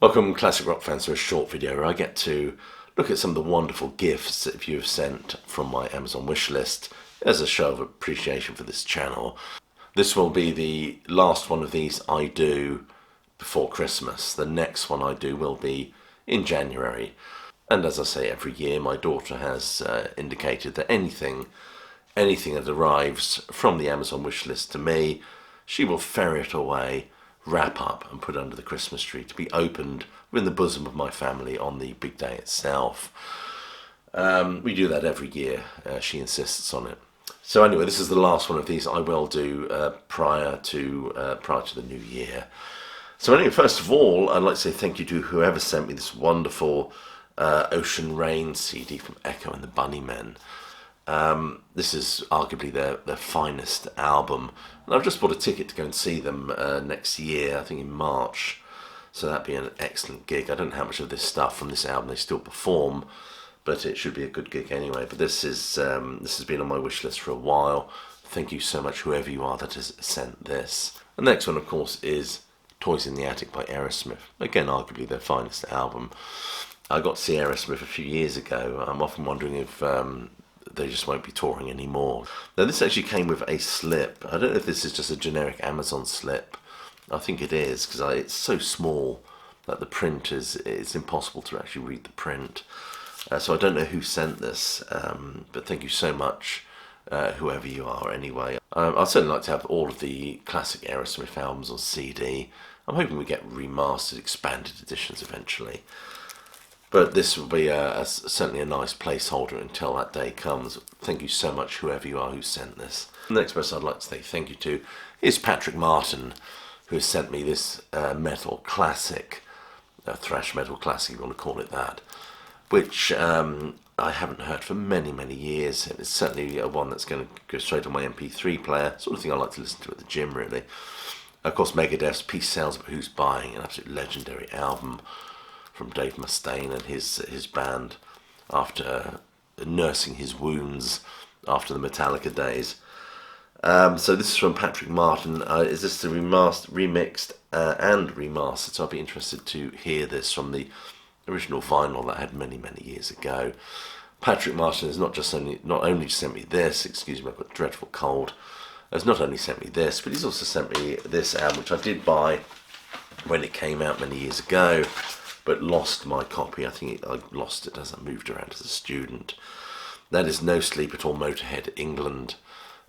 Welcome classic rock fans to a short video where I get to look at some of the wonderful gifts that you have sent from my Amazon wish list as a show of appreciation for this channel. This will be the last one of these I do before Christmas. The next one I do will be in January. And as I say every year, my daughter has indicated that anything that arrives from the Amazon wish list to me, she will ferret away, wrap up and put under the Christmas tree to be opened within the bosom of my family on the big day itself. We do that every year. She insists on it. So anyway, this is the last one of these I will do prior to the new year. So anyway, first of all, I'd like to say thank you to whoever sent me this wonderful Ocean Rain CD from Echo and the Bunnymen. This is arguably their finest album, and I've just bought a ticket to go and see them next year, I think in March, so that'd be an excellent gig. I don't know how much of this stuff from this album they still perform, but it should be a good gig anyway. But this has been on my wish list for a while. Thank you so much, whoever you are that has sent this. The next one, of course, is Toys in the Attic by Aerosmith. Again, arguably their finest album. I got to see Aerosmith a few years ago. I'm often wondering if they just won't be touring anymore. Now this actually came with a slip. I don't know if this is just a generic Amazon slip. I think it is, because it's so small that the print it's impossible to actually read the print. So I don't know who sent this, but thank you so much, whoever you are anyway. I'd certainly like to have all of the classic Aerosmith albums on CD. I'm hoping we get remastered, expanded editions eventually. But this will be certainly a nice placeholder until that day comes. Thank you so much, whoever you are who sent this. The next person I'd like to say thank you to is Patrick Martin, who has sent me this metal classic, thrash metal classic, if you want to call it that, which I haven't heard for many, many years. It's certainly one that's going to go straight on my MP3 player, sort of thing I like to listen to at the gym, really. Of course, Megadeth's Peace Sells But Who's Buying, an absolute legendary album from Dave Mustaine and his band after nursing his wounds after the Metallica days. So this is from Patrick Martin. Is this the remixed and remastered? So I'll be interested to hear this from the original vinyl that I had many, many years ago. Patrick Martin has not only sent me this, excuse me, I've got a dreadful cold, has not only sent me this, but he's also sent me this album, which I did buy when it came out many years ago, but lost my copy. I think I lost it as I moved around as a student. That is No Sleep at All, Motorhead, England.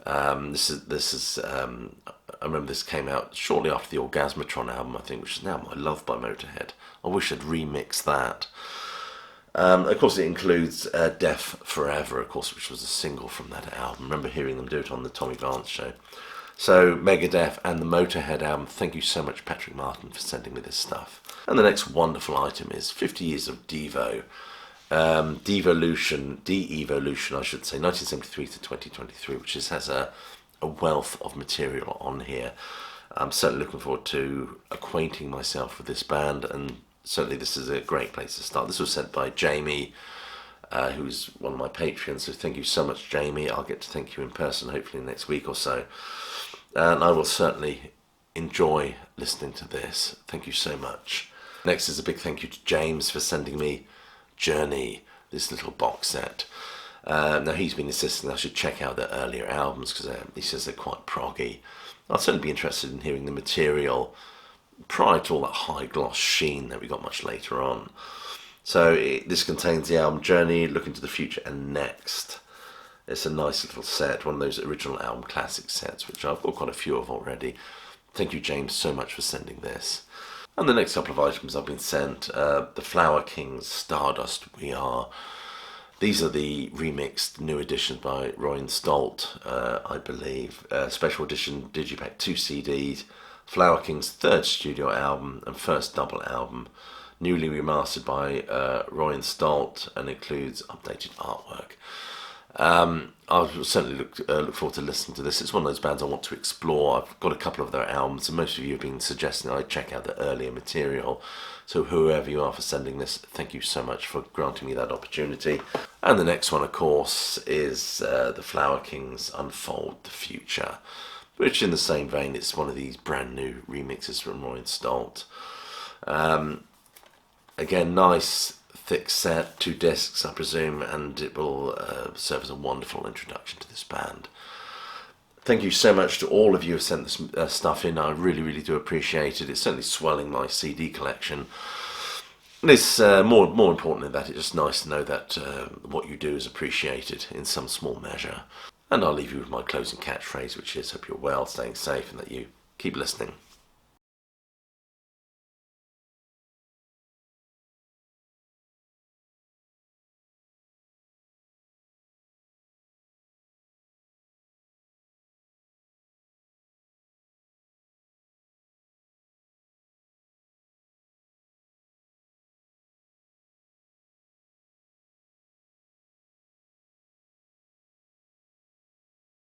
This is I remember this came out shortly after the Orgasmatron album, I think, which is now My Love by Motorhead. I wish I'd remixed that. Of course, it includes Deaf Forever, of course, which was a single from that album. I remember hearing them do it on the Tommy Vance show. So, Megadeth and the Motorhead album, thank you so much, Patrick Martin, for sending me this stuff. And the next wonderful item is 50 Years of Devo. Devolution, I should say, 1973 to 2023, which has a wealth of material on here. I'm certainly looking forward to acquainting myself with this band, and certainly this is a great place to start. This was sent by Jamie, who's one of my patrons, so thank you so much, Jamie. I'll get to thank you in person hopefully next week or so, and I will certainly enjoy listening to this. Thank you so much. Next is a big thank you to James for sending me Journey, this little box set. Now he's been insisting I should check out their earlier albums because he says they're quite proggy. I'd certainly be interested in hearing the material prior to all that high gloss sheen that we got much later on. So this contains the album Journey, Look Into the Future and Next. It's a nice little set, one of those original album classic sets, which I've got quite a few of already. Thank you, James, so much for sending this. And the next couple of items I've been sent, the Flower Kings, Stardust, We Are. These are the remixed new editions by Roy and Stolt, I believe. Special edition Digipack 2 CDs, Flower Kings' third studio album and first double album, newly remastered by Roy and Stolt, and includes updated artwork. I'll certainly look forward to listening to this. It's one of those bands I want to explore. I've got a couple of their albums, and most of you have been suggesting I check out the earlier material. So whoever you are for sending this, thank you so much for granting me that opportunity. And the next one, of course, is the Flower Kings' Unfold the Future, which in the same vein, it's one of these brand new remixes from Roy and Stolt. Again, nice thick set, 2 discs I presume, and it will serve as a wonderful introduction to this band. Thank you so much to all of you who have sent this stuff in. I really do appreciate it. It's certainly swelling my CD collection. And it's more important than that, it's just nice to know that what you do is appreciated in some small measure. And I'll leave you with my closing catchphrase, which is, hope you're well, staying safe, and that you keep listening.